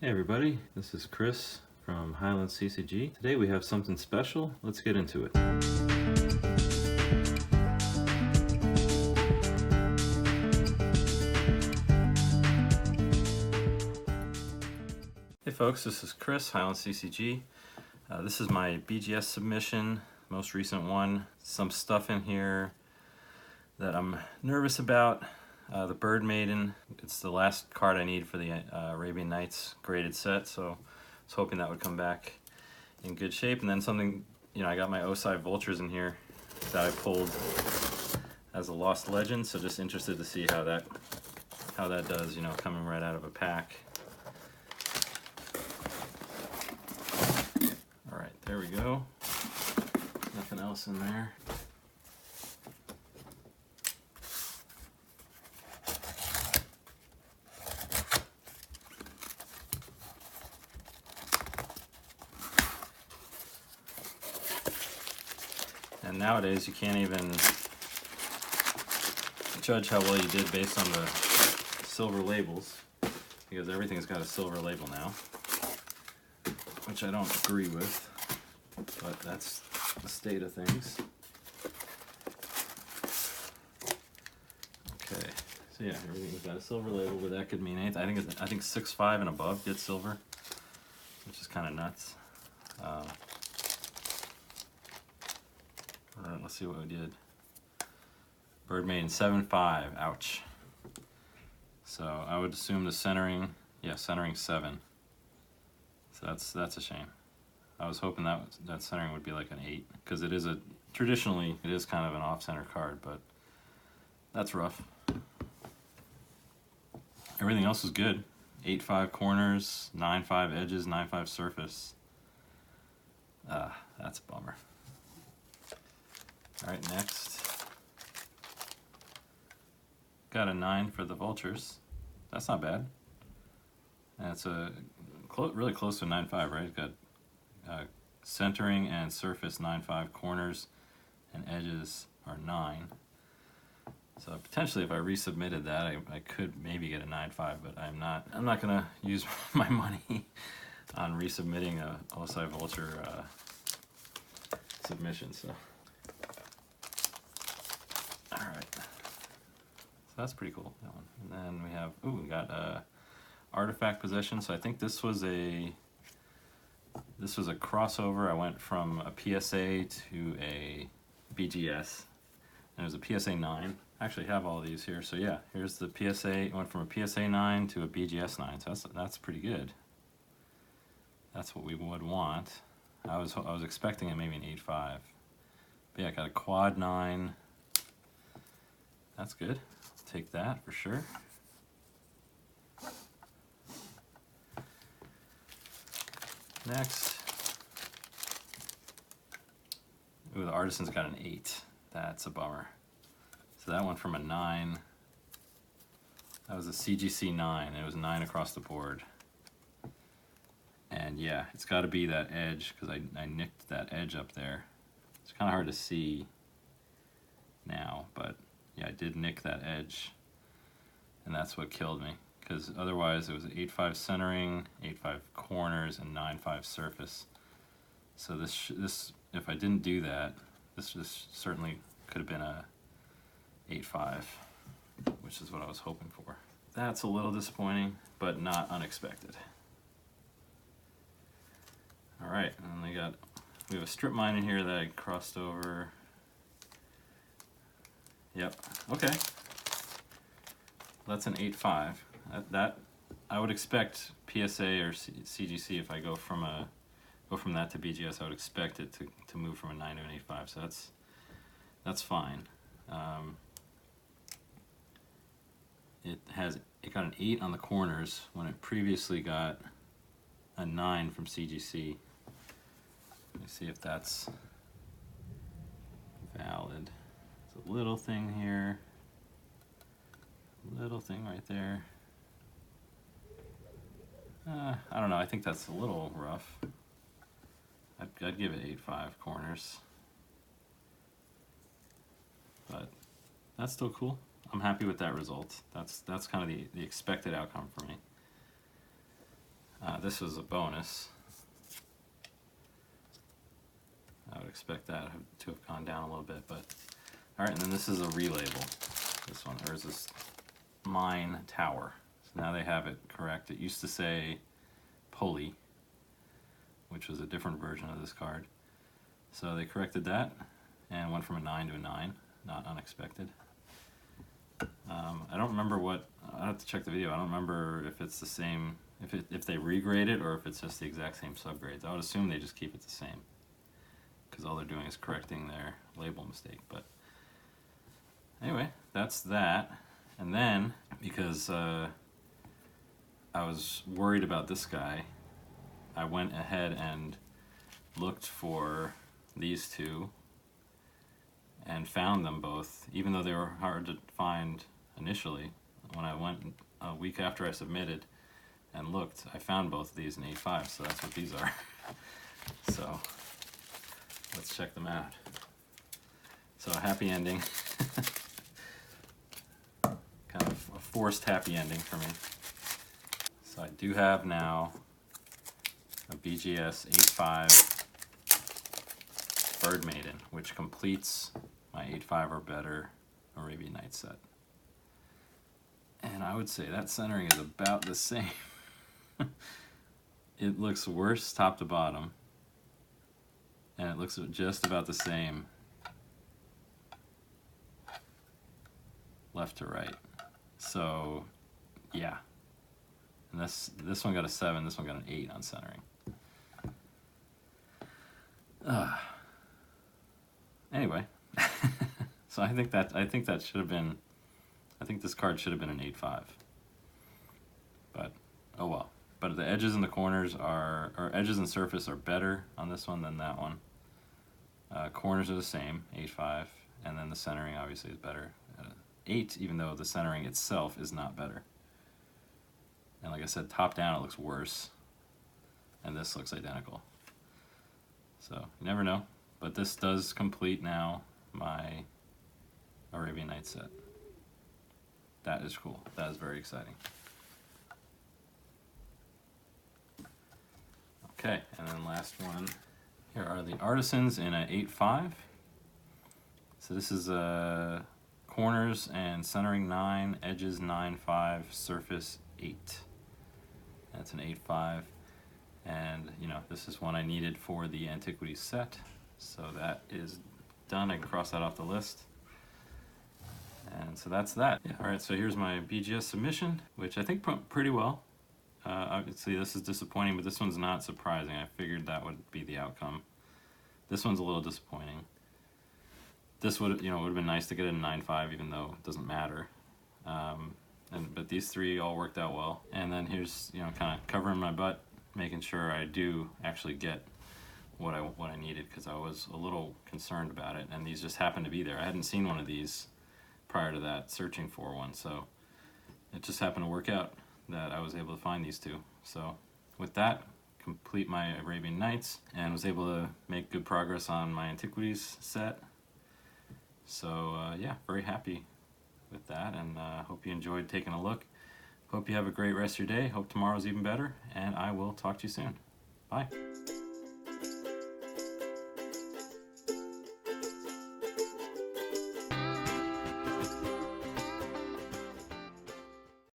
Hey everybody, this is Chris from Highland CCG. Today we have something special. Let's get into it. Hey folks, this is Chris, Highland CCG. This is my BGS submission, most recent one. Some stuff in here that I'm nervous about. The Bird Maiden, it's the last card I need for the Arabian Nights graded set, so I was hoping that would come back in good shape. And then something, I got my Osai Vultures in here that I pulled as a Lost Legend, so just interested to see how that does, coming right out of a pack. All right, there we go. Nothing else in there. And nowadays you can't even judge how well you did based on the silver labels, because everything's got a silver label now, which I don't agree with, but that's the state of things. Okay, so yeah, everything's got a silver label, but that could mean anything. I think 6.5 and above gets silver, which is kind of nuts. All right, let's see what we did. Bird Maiden 7.5, ouch. So I would assume the centering, centering 7. So that's a shame. I was hoping that centering would be like an 8, because it is traditionally it is kind of an off-center card, but that's rough. Everything else is good. 8.5 corners, 9.5 edges, 9.5 surface. That's a bummer. All right, next. Got a 9 for the Vultures. That's not bad. And it's really close to 9.5, right? It's got centering and surface 9.5, corners and edges are 9. So potentially, if I resubmitted that, I could maybe get a 9.5, but I'm not gonna use my money on resubmitting a Osai Vulture submission. So. All right, so that's pretty cool, that one. And then we have, we got Artifact Possession. So I think this was a crossover. I went from a PSA to a BGS, and it was a PSA 9. I actually have all of these here. So yeah, here's the PSA. It went from a PSA 9 to a BGS 9. So that's pretty good. That's what we would want. I was expecting it maybe an 8.5. But yeah, I got a quad 9. That's good. Take that for sure. Next. Ooh, the Artisan's got an 8. That's a bummer. So that went from a 9. That was a CGC 9. It was 9 across the board. And yeah, it's got to be that edge, because I nicked that edge up there. It's kind of hard to see now, but yeah, I did nick that edge, and that's what killed me, because otherwise it was 8.5 centering, 8.5 corners, and 9.5 surface. So this if I didn't do that, this certainly could have been a 8.5, which is what I was hoping for. That's a little disappointing, but not unexpected. All right, and we have a strip mine in here that I crossed over. Yep. Okay. That's an 8.5. That I would expect PSA or CGC, if I go from that to BGS, I would expect it to move from a 9 to an 8.5. So that's fine. It got an 8 on the corners when it previously got a 9 from CGC. Let me see if that's valid. A little thing here, little thing right there. I don't know, I think that's a little rough. I'd give it 8.5 corners, but that's still cool. I'm happy with that result. That's kind of the expected outcome for me. This was a bonus. I would expect that to have gone down a little bit, but all right. And then this is a relabel. This one, or is this Mine Tower? So now they have it correct. It used to say Pulley, which was a different version of this card. So they corrected that and went from a 9 to a 9. Not unexpected. I don't remember what. I have to check the video. I don't remember if it's the same. If they regrade it or if it's just the exact same subgrades. I would assume they just keep it the same, because all they're doing is correcting their label mistake. But anyway, that's that. And then, because I was worried about this guy, I went ahead and looked for these two and found them both, even though they were hard to find initially. When I went a week after I submitted and looked, I found both of these in 8.5, so that's what these are. So let's check them out. So a happy ending. Kind of a forced happy ending for me. So I do have now a BGS 8.5 Bird Maiden, which completes my 8.5 or better Arabian Nights set. And I would say that centering is about the same. It looks worse top to bottom, and it looks just about the same left to right. So yeah, and this one got a 7, this one got an 8 on centering. Anyway, so I think that should have been. I think this card should have been an 8.5. But oh well. But the edges and the corners or edges and surface are better on this one than that one. Corners are the same, 8.5, and then the centering obviously is better at 8, even though the centering itself is not better. And like I said, top down it looks worse, and this looks identical. So you never know, but this does complete now my Arabian Nights set. That is cool. That is very exciting. Okay, and then last one. Here are the Artisans in a 8.5. So this is corners and centering 9, edges 9.5, surface 8. That's an 8.5. And you know, this is one I needed for the Antiquities set. So that is done. I can cross that off the list. And so that's that. Yeah, all right, so here's my BGS submission, which I think went pretty well. Obviously this is disappointing, but this one's not surprising. I figured that would be the outcome. This one's a little disappointing. This would have been nice to get a 9.5, even though it doesn't matter. But these three all worked out well. And then here's kind of covering my butt, making sure I do actually get what I needed, because I was a little concerned about it, and these just happened to be there. I hadn't seen one of these prior to that, searching for one, so it just happened to work out that I was able to find these two. So with that, complete my Arabian Nights, and was able to make good progress on my Antiquities set. So yeah, very happy with that, and hope you enjoyed taking a look. Hope you have a great rest of your day. Hope tomorrow's even better, and I will talk to you soon. Bye.